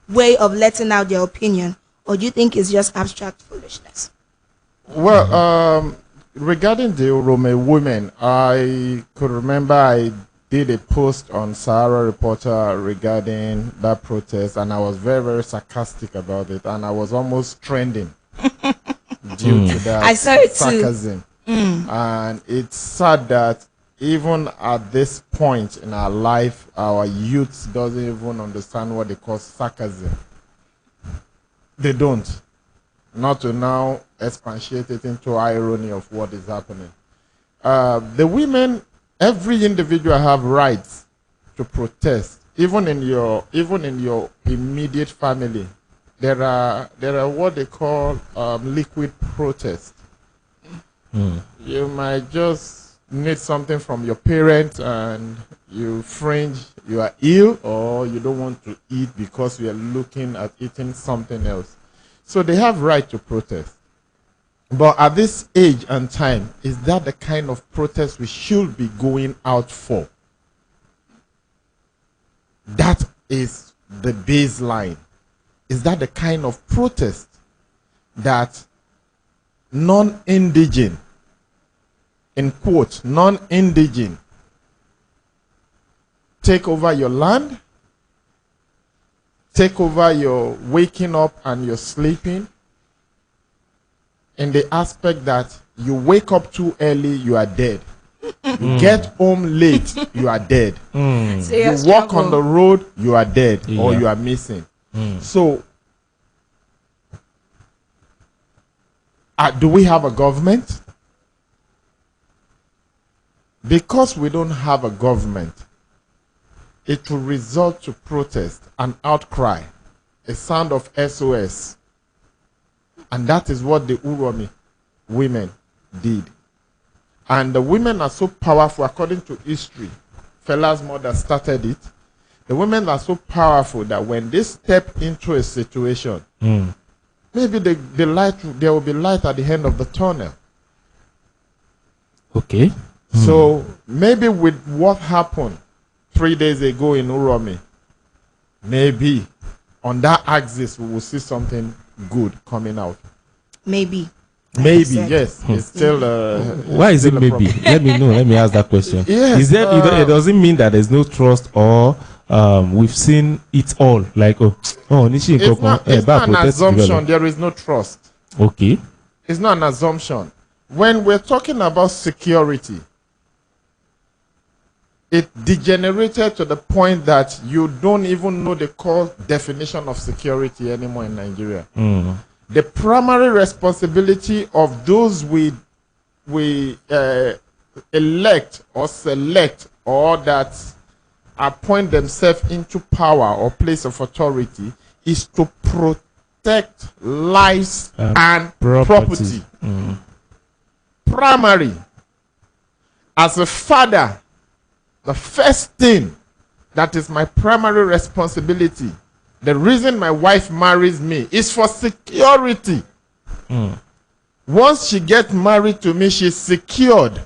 way of letting out their opinion, or do you think it's just abstract foolishness? Well, regarding the Orome women, I could remember I did a post on Sahara Reporter regarding that protest, and I was very, very sarcastic about it, and I was almost trending due to that I saw it sarcasm. And it's sad that even at this point in our life, our youth doesn't even understand what they call sarcasm. They don't. Not to now expatiate it into irony of what is happening. The women, every individual have rights to protest. Even in your immediate family, there are what they call liquid protest. You might just need something from your parents, and you are ill, or you don't want to eat because you are looking at eating something else. So they have right to protest. But at this age and time, is that the kind of protest we should be going out for? That is the baseline. Is that the kind of protest that non-indigent, in quote, non-indigent, take over your land, take over your waking up and your sleeping, in the aspect that you wake up too early, you are dead. You get home late, you are dead. You walk on the road, you are dead, or you are missing. So, do we have a government? Because we don't have a government, it will result to protest, an outcry, a sound of SOS. And that is what the Uromi women did. And the women are so powerful, according to history. Fela's mother started it. The women are so powerful that when they step into a situation, maybe there will be light at the end of the tunnel. Okay. So maybe with what happened 3 days ago in Uromi, maybe on that axis we will see something good coming out. Maybe. Maybe, yes. It's still. Why is it maybe? Let me know. Let me ask that question. Yes, is there? It doesn't mean that there's no trust, or we've seen it all. Like it's not an assumption. There is no trust. Okay. It's not an assumption. When we're talking about security, it degenerated to the point that you don't even know the core definition of security anymore in Nigeria. The primary responsibility of those we elect or select, or that appoint themselves into power or place of authority, is to protect lives and property. Primary. As a father, the first thing that is my primary responsibility, the reason my wife marries me, is for security. Once she gets married to me, she's secured.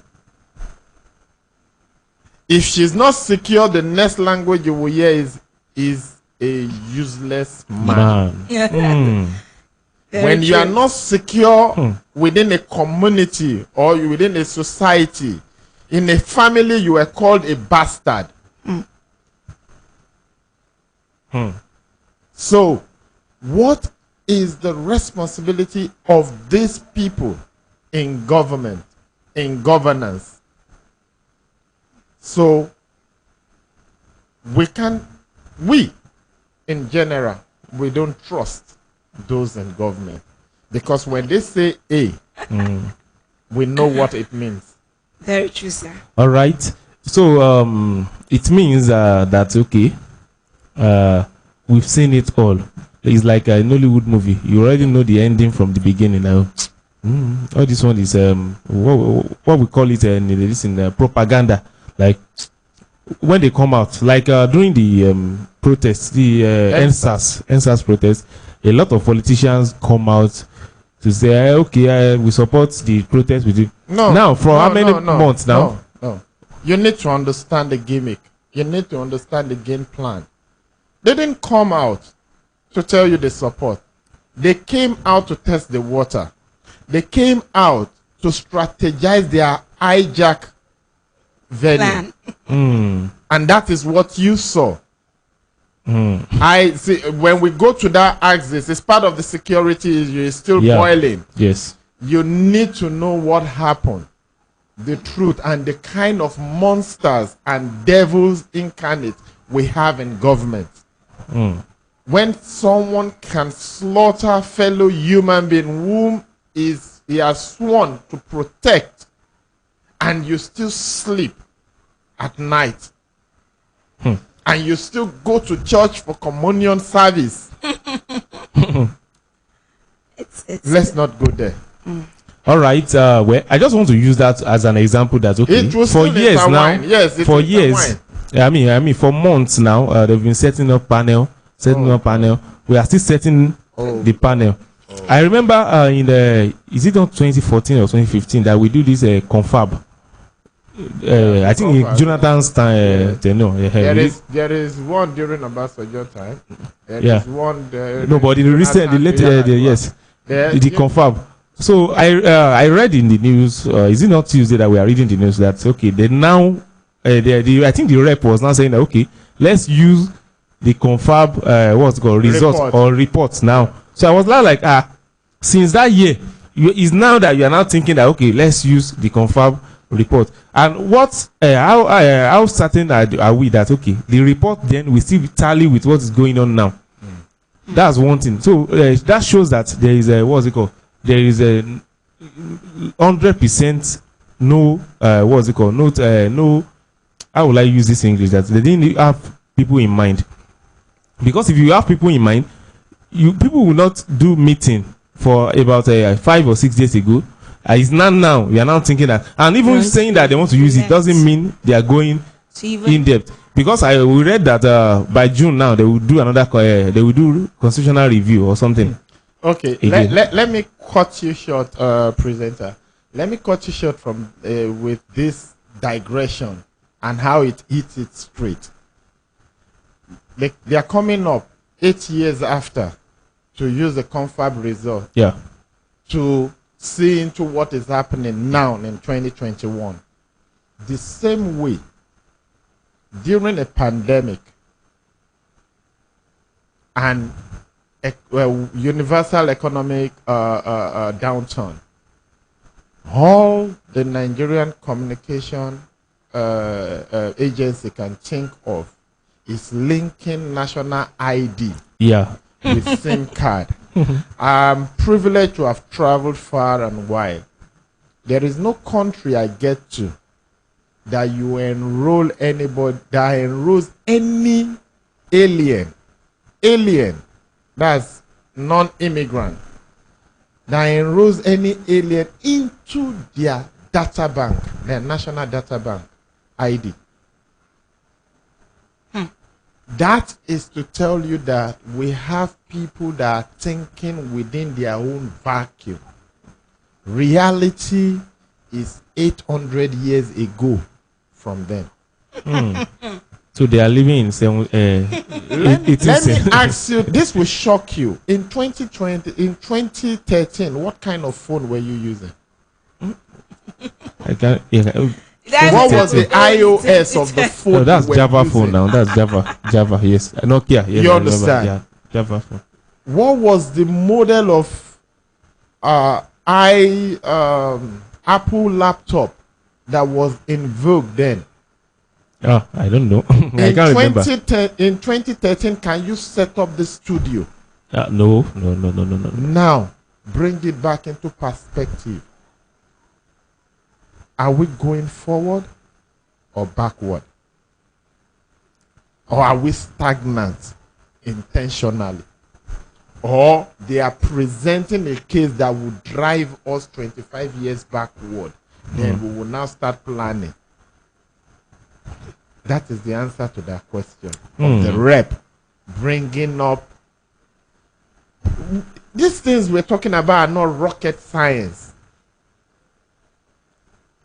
If she's not secure, the next language you will hear is a useless man. When you are not secure within a community or within a society, in a family, you are called a bastard. So, what is the responsibility of these people in government, in governance? So, we in general, we don't trust those in government. Because when they say A, we know what it means. Very true, sir. All right. So, it means that, okay, we've seen it all. It's like a Nollywood movie. You already know the ending from the beginning. Now, all this one is what we call it in propaganda. Like when they come out, like during the protests, the NSAS protest, a lot of politicians come out to say, okay, we support the protest with you. Now, for how many months now? No. You need to understand the gimmick. You need to understand the game plan. They didn't come out to tell you the support. They came out to test the water. They came out to strategize their hijack venue. And that is what you saw. I see when we go to that axis, it's part of the security issue, it's still boiling. Yes. You need to know what happened, the truth, and the kind of monsters and devils incarnate we have in government. When someone can slaughter fellow human being whom he has sworn to protect, and you still sleep at night, and you still go to church for communion service. Let's not go there. All right. Well, I just want to use that as an example. That for years now. Yes, for years. I mean, for months now, they've been setting up panel. We are still setting the panel. I remember is it on 2014 or 2015 that we do this confab? I think in Jonathan's time. There is one during Ambassador time. There is one. No, but the confab. So I read in the news. Is it not Tuesday that we are reading the news that they now I think the rep was now saying that let's use the confab what's it called results or reports now. So I was like since that year is now that you are now thinking that let's use the confab report. And what how certain are we that the report then will still tally with what is going on now? That's one thing. So that shows that there is a what's it called? There is a 100% no what's it called? No. How will I use this in English? That they didn't have people in mind. Because if you have people in mind, people will not do meeting for about 5 or 6 days ago. It's not now. We are now thinking that, and even saying that they want to use it doesn't mean they are going in depth. Because we read that by June now they will do another. They will do constitutional review or something. Okay, let me cut you short, presenter. Let me cut you short from with this digression and how it hits it straight. They are coming up 8 years after to use the confab result. Yeah. To see into what is happening now in 2021. The same way, during a pandemic and universal economic downturn, all the Nigerian communication agency can think of is linking national ID with SIM card. I'm privileged to have traveled far and wide. There is no country I get to that you enroll anybody, that enrolls any alien, that's non-immigrant, that enrolls any alien into their data bank, their national data bank ID. That is to tell you that we have people that are thinking within their own vacuum. Reality is 800 years ago from them. So they are living in some. Let me ask you, this will shock you. In 2013, what kind of phone were you using? I can't. What was the iOS of the phone? No, that's Java phone now. That's Java. Yes. Nokia. Yes, you understand? Yeah, Java phone. What was the model of Apple laptop that was in vogue then? Oh, I don't know. I can't remember. In 2013, can you set up the studio? No. Now, bring it back into perspective. Are we going forward or backward? Or are we stagnant intentionally? Or they are presenting a case that would drive us 25 years backward. Then we will now start planning. That is the answer to that question. Of the rep bringing up. These things we're talking about are not rocket science.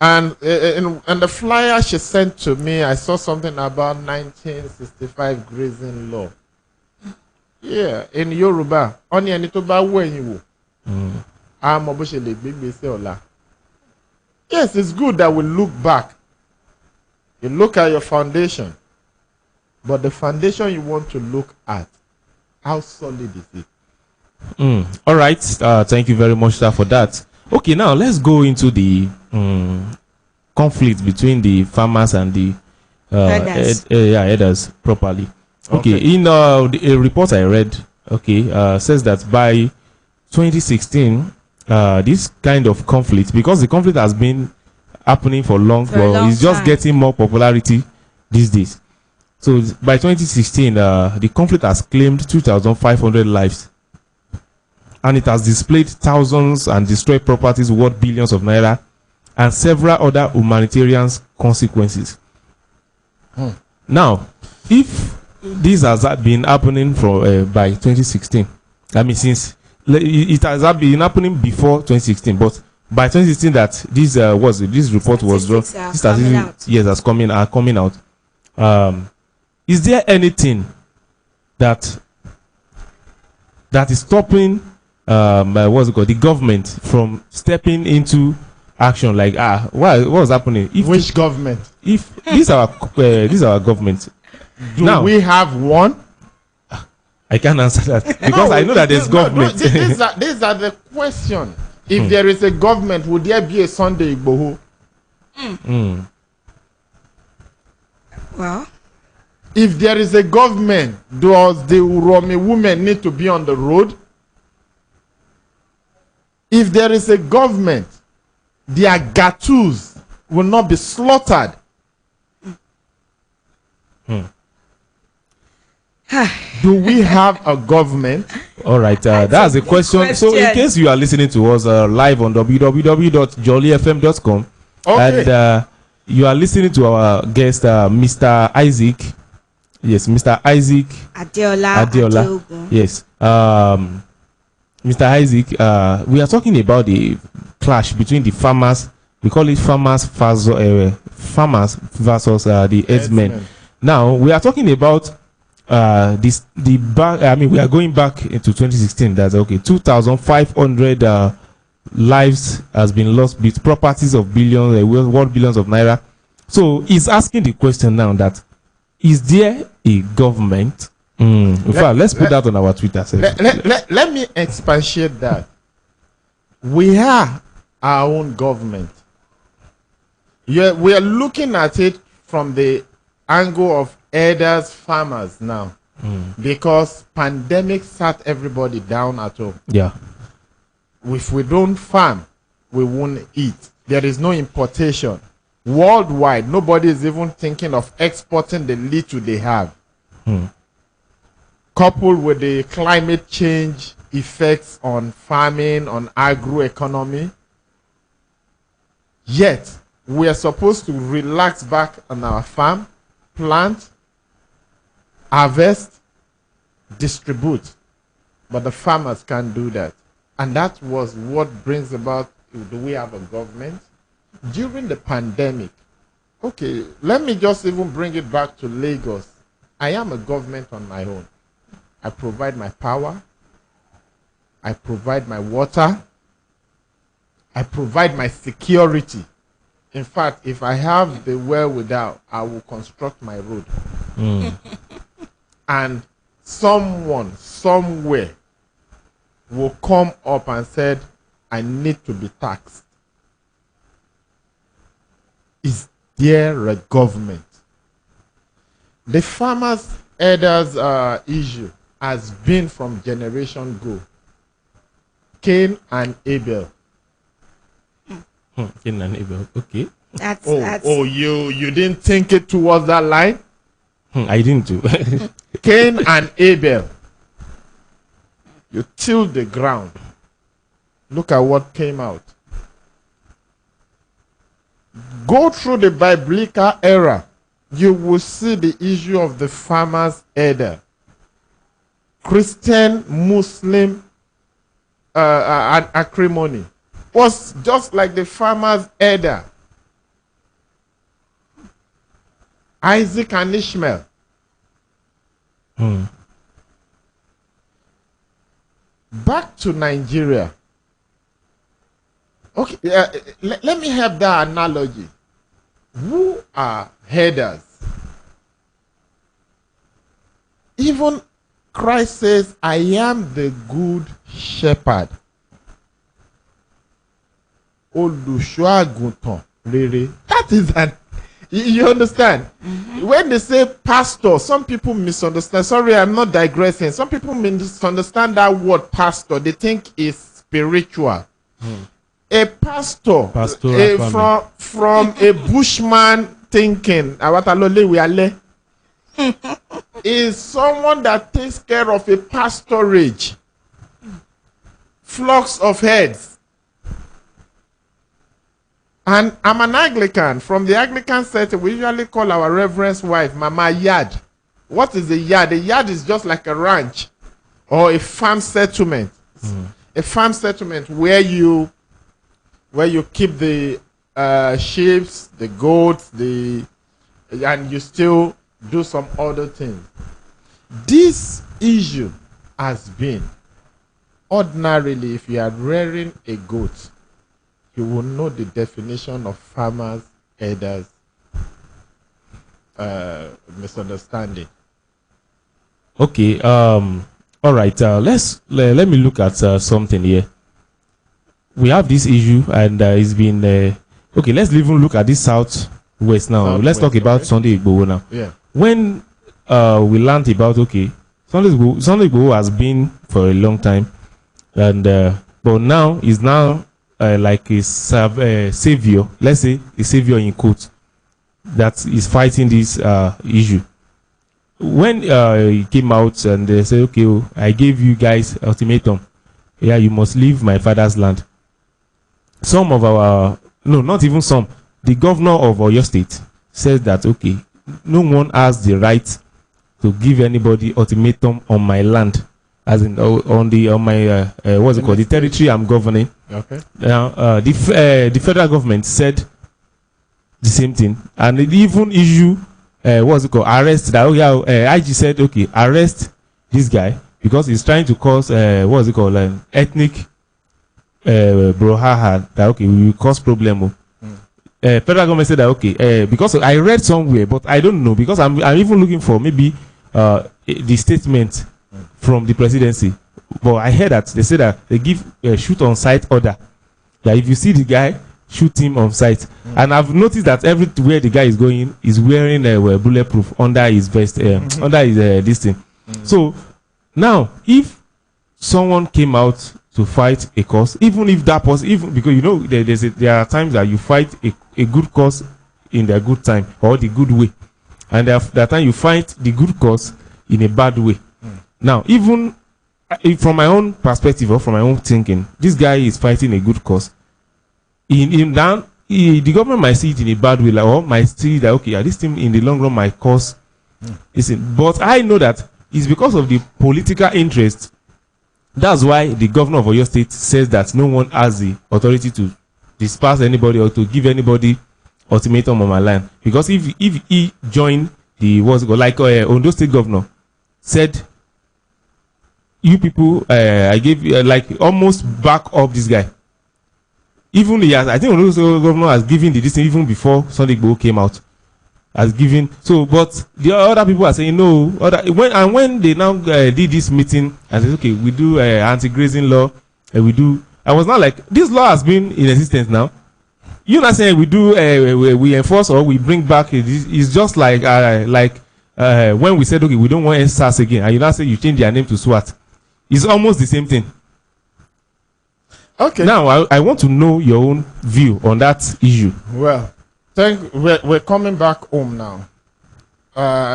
And in the flyer she sent to me, I saw something about 1965 grazing law. Yeah, in Yoruba, only ẹni tó bá wò ẹ̀yìn wò. A mọ bó ṣe lè gbé gbèsè ọ̀la. Yes, it's good that we look back. You look at your foundation. But the foundation you want to look at, how solid is it? All right. Thank you very much, sir, for that. Okay, now let's go into the conflict between the farmers and the herders properly. Okay. In a report I read, says that by 2016, this kind of conflict, because the conflict has been happening for long, it's just getting more popularity these days. So by 2016, the conflict has claimed 2,500 lives, and it has displaced thousands and destroyed properties worth billions of naira, and several other humanitarian consequences. Now, if this has been happening from by 2016, I mean, since it has been happening before 2016, but by 2016 that this this report was drawn, this has coming out. Is there anything that is stopping the government from stepping into action? Like what was happening? Which government? If this our government, do we have one? I can't answer that because I know that there's government. These are the question. If there is a government, would there be a Sunday Igboho? Well, if there is a government, does the Uromi women need to be on the road? If there is a government, their gatus will not be slaughtered. Do we have a government? All right, that's a question. So in case you are listening to us live on www.jolifm.com, and you are listening to our guest, Mr. Isaac. Yes, Mr. Isaac Adeola. Yes, Mr. Isaac, we are talking about the clash between the farmers. We call it farmers versus the herdsmen. Now we are talking about we are going back into 2016. That's 2,500 lives has been lost with properties of billions, worth billions of naira. So he's asking the question now that is there a government? In fact, let's put that on our Twitter. Let me expatiate that. We are our own government. We are looking at it from the angle of herders, farmers now, because pandemic sat everybody down at home. Yeah. If we don't farm, we won't eat. There is no importation. Worldwide, nobody is even thinking of exporting the little they have. Coupled with the climate change effects on farming, on agroeconomy, yet we are supposed to relax back on our farm, plant, harvest, distribute. But the farmers can't do that. And that was what brings about, do we have a government? During the pandemic, let me just even bring it back to Lagos. I am a government on my own. I provide my power. I provide my water. I provide my security. In fact, if I have the wherewithal, I will construct my road. And someone, somewhere, will come up and said, I need to be taxed. Is there a government? The farmers' herders issue has been from generation go. Cain and Abel. Cain and Abel. Okay. That's you didn't think it towards that line? I didn't do. Cain and Abel. You tilled the ground. Look at what came out. Go through the biblical era. You will see the issue of the farmer's herder. Christian, Muslim acrimony was just like the farmer's herder. Isaac and Ishmael. Back to Nigeria. Okay, let me have that analogy. Who are headers? Even Christ says, I am the good shepherd. Olùṣọ́-àgùntàn rere. That is an, you understand? Mm-hmm. When they say pastor, some people misunderstand. Sorry, I'm not digressing. Some people misunderstand that word pastor. They think it's spiritual. A pastor, from a bushman thinking, is someone that takes care of a pastorage, flocks of heads. And I'm an Anglican. From the Anglican setting, we usually call our reverend wife Mama Yard. What is a yard? A yard is just like a ranch or a farm settlement. A farm settlement where you keep the sheep, the goats, and you still do some other things. This issue has been, ordinarily, if you are rearing a goat, you will know the definition of farmers, herders, misunderstanding. Okay. All right. Let me look at something here. We have this issue, and it's been okay. Let's even look at this Southwest now. Let's talk about Sunday Igboho now. Yeah. When we learned about Sunday Igboho has been for a long time, and but now is now like a savior. Let's say a savior in quotes that is fighting this issue. When he came out and they said, "Okay, I gave you guys ultimatum. Yeah, you must leave my father's land." Some of our, no, not even some, the governor of Oyo State says that, okay, no one has the right to give anybody ultimatum on my land, as in on my what's it called, the territory I'm governing. Okay. Now the federal government said the same thing, and it even issue what's it called, arrest. That IG said, okay, arrest this guy because he's trying to cause what's it called, ethnic brouhaha, that okay, we will cause problem. Federal government said that okay, because I read somewhere, but I don't know, because I'm even looking for maybe the statement from the presidency. But I heard that they say that they give shoot on sight order. That if you see the guy, shoot him on sight. And I've noticed that everywhere the guy is going is wearing bulletproof under his vest, under his this thing. So now, if someone came out to fight a cause, even if that was, even because you know there are times that you fight a good cause in the good time or the good way, and there are time you fight the good cause in a bad way. Now, even from my own perspective or from my own thinking, this guy is fighting a good cause. The government might see it in a bad way, or might see that okay, this thing in the long run might cause. Listen, but I know that it's because of the political interest. That's why the governor of Oyo State says that no one has the authority to disperse anybody or to give anybody ultimatum on my land. Because if he joined the what's it called, like Ondo State governor said, you people, I gave like almost back up this guy. Even he has, I think Ondo State governor has given the this even before Sunday Igboho came out. Has given, so, but the other people are saying no. When they now did this meeting and said, okay, we do anti-grazing law, we do. I was not like, this law has been in existence now. You're not saying we do, we enforce or we bring back. It's just like when we said, okay, we don't want SARS again, and you now say you change their name to SWAT. It's almost the same thing. Okay. Now I want to know your own view on that issue. Well, we're coming back home now.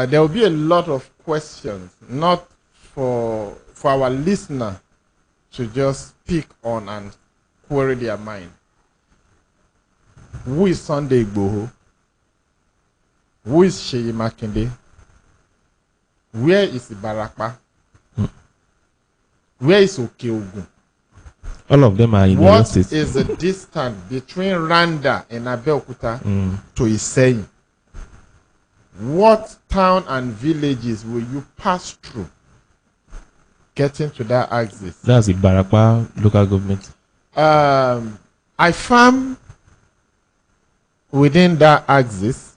There will be a lot of questions, not for our listener to just pick on and query their mind. Who is Sunday Igboho? Who is Seyi Makinde? Where is Ibarakpa? Where is Okeogun? All of them are in What the state. is the distance between Randa and Abeokuta to Iseyin? What town and villages will you pass through getting to that axis. That's the Barapa local government. I farm within that axis,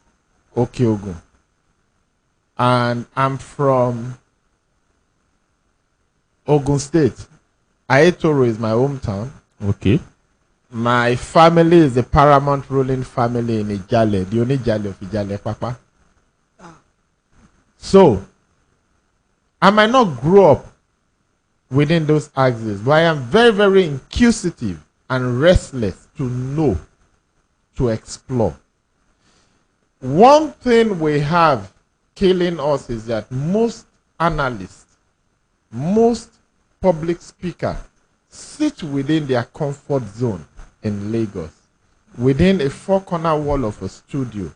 Adeogun, and I'm from Ogun State. Ayetoro is my hometown. Okay. My family is the paramount ruling family in Ijale, the only Ijale of Ijale, Papa. So, I might not grow up within those axes, but I am very, very inquisitive and restless to know, to explore. One thing we have killing us is that most analysts, most public speakers sit within their comfort zone in Lagos, within a four-corner wall of a studio.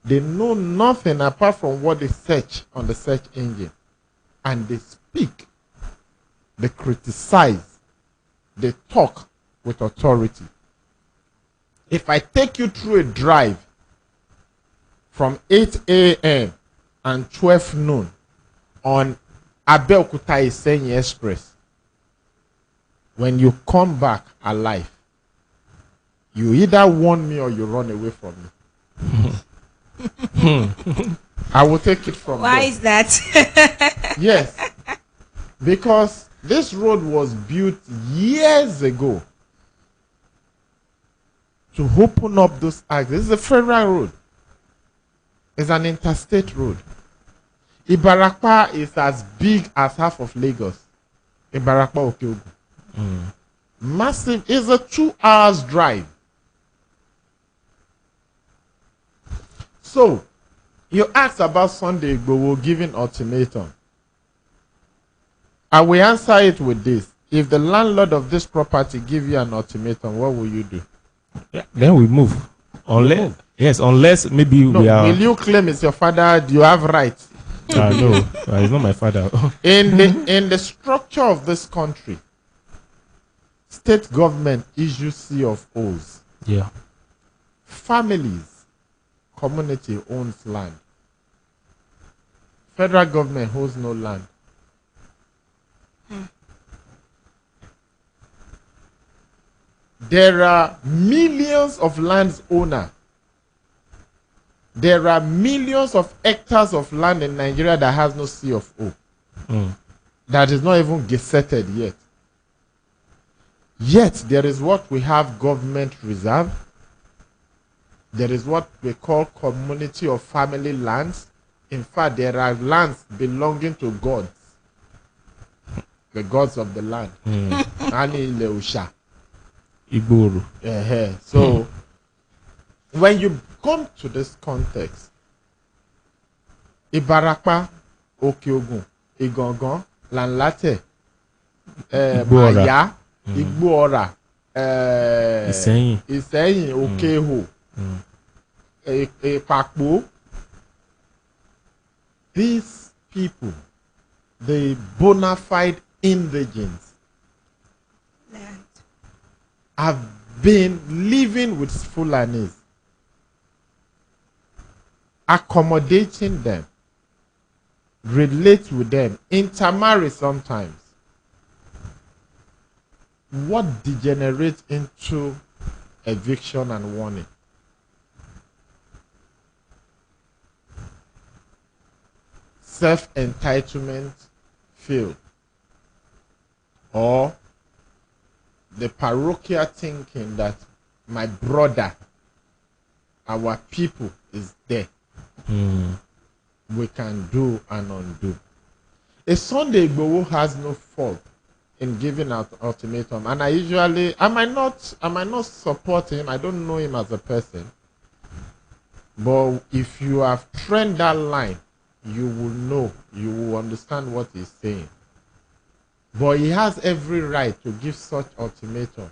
They know nothing apart from what they search on the search engine. And they speak, they criticize, they talk with authority. If I take you through a drive from 8 a.m. and 12 noon on Abeokuta Isenyi Express, when you come back alive, you either warn me or you run away from me. I will take it from Why there. is that? Yes, because this road was built years ago to open up those axes. This is a federal road. It's an interstate road. Ibarapa is as big as half of Lagos. Ibarapa Adeogun. Massive. It's a 2 hours drive. So, you asked about Sunday Igboho giving ultimatum. I will answer it with this. If the landlord of this property give you an ultimatum, what will you do? Yeah, then we move. Unless, yes, unless maybe No, we are. will you claim it's your father? Do you have rights? No, he's not my father. In the structure of this country, state government issues CFOs. Yeah. Families, community owns land. Federal government holds no land. There are millions of landowners. There are millions of hectares of land in Nigeria that has no CFO. That is not even gazetted yet. Yet there is what we have government reserve. There is what we call community or family lands. In fact, there are lands belonging to gods. The gods of the land. Ani Leusha. Igboru. So, when you come to this context, Ibarapa, Adeogun, Igangan, Lanlate, Igboora. Maya, Igboora, Ìsẹ́yìn. Okeho, Epakpo. These people, the bona fide indigents, Land. have been living with Fulanis, accommodating them, relate with them, intermarry sometimes. What degenerates into eviction and warning? Self-entitlement failed, or the parochial thinking that my brother, our people is there. We can do and undo. A Sunday Igboho has no fault in giving out ultimatum, and I might not support him. I don't know him as a person, but if you have tread that line, you will know, you will understand what he's saying. But he has every right to give such ultimatum.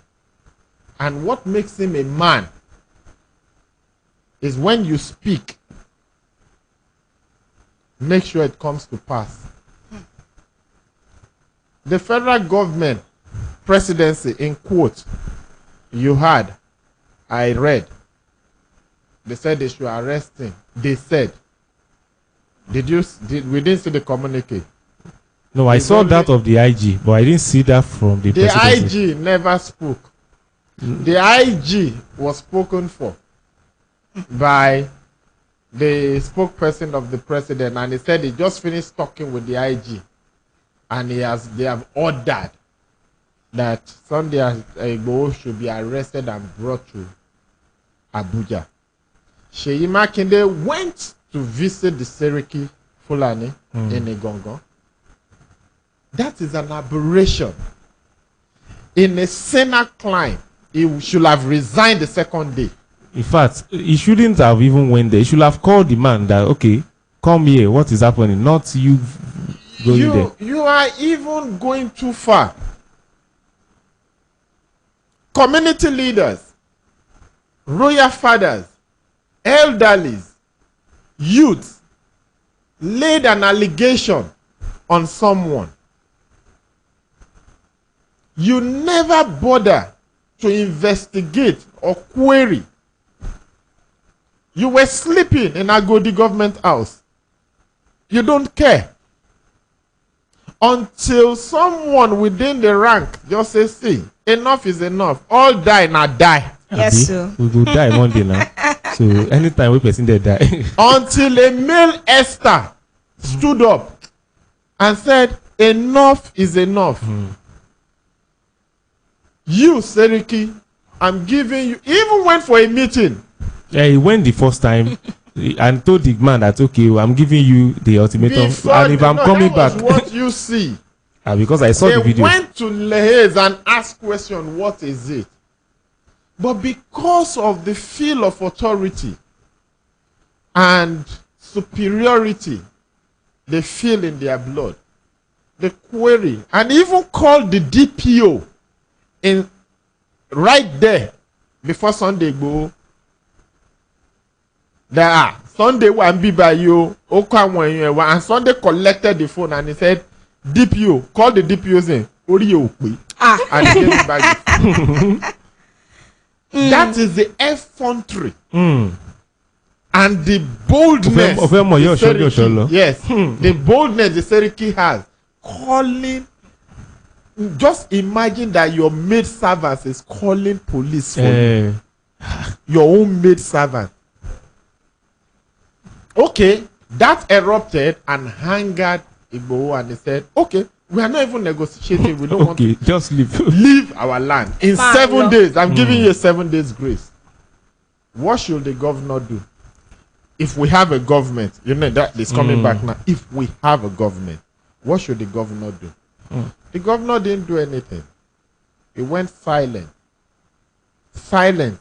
And what makes him a man is when you speak, make sure it comes to pass. The federal government presidency, in quote, you had, I read, they said they should arrest him. They said, we didn't see the communique. No, I saw that of the IG, but I didn't see that from the presidency. IG never spoke. The IG was spoken for by the spokesperson of the president, and he said he just finished talking with the IG, and they have ordered that Sunday Igboho should be arrested and brought to Abuja. Seyi Makinde went to visit the Seriki Fulani in Igongo. That is an aberration. In a Senate climb, he should have resigned the second day. In fact, he shouldn't have even went there. He should have called the man that, okay, come here, what is happening? Not you going there. You are even going too far. Community leaders, royal fathers, elderlies, youths laid an allegation on someone. You never bother to investigate or query. You were sleeping in Agodi government house. You don't care. Until someone within the rank just says, see, enough is enough. All die now die. Yes, sir. We will die Monday now. So anytime we person they die. Until a male Esther stood up and said, enough is enough. You, Seriki, I'm giving you, even went for a meeting. Yeah, he went the first time and told the man that, okay, well, I'm giving you the ultimatum. And if I'm coming back. What you see. Because I saw the video. They went to Lehez and asked question, what is it? But because of the feel of authority and superiority they feel in their blood, the query, and even called the DPO in right there before Sunday go. There Sunday one be by you, and Sunday collected the phone and he said, DPO, call the DPO saying, and he gave it back. That is the effrontery and the boldness. Yes, the boldness the Seriki has. Calling, just imagine that your maid servant is calling police for you. Your own maid servant. Okay, that erupted and angered Igboho, and they said, okay, we are not even negotiating. We don't want to just leave our land. In 7 days, I'm giving you a 7 days grace. What should the governor do? If we have a government, you know that is coming back now. If we have a government, what should the governor do? The governor didn't do anything. He went silent. Silence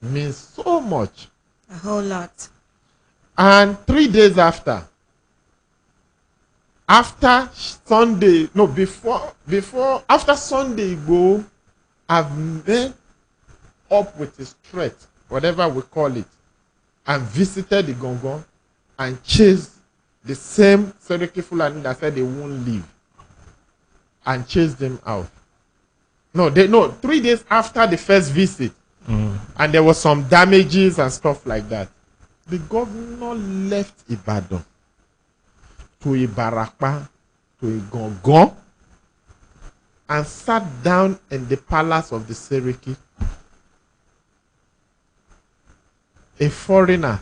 means so much. A whole lot. And 3 days after Sunday, no, after Sunday go, I've met up with his threat, whatever we call it, and visited the Gongon and chased the same Seriki Fulani that said they won't leave, and chased them out. No, 3 days after the first visit, and there was some damages and stuff like that. The governor left Ibadan to Ibarakpa, to Igongon, and sat down in the palace of the Seriki. A foreigner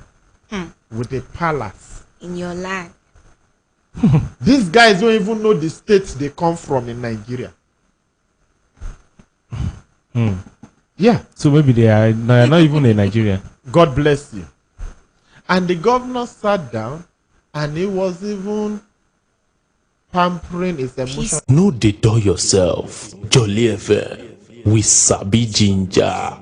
with a palace. In your land. These guys don't even know the states they come from in Nigeria. Yeah. So maybe they are not even in Nigeria. God bless you. And the governor sat down and he was even pampering his emotions. No, they do yourself. Joli FM with Sabi Ginger.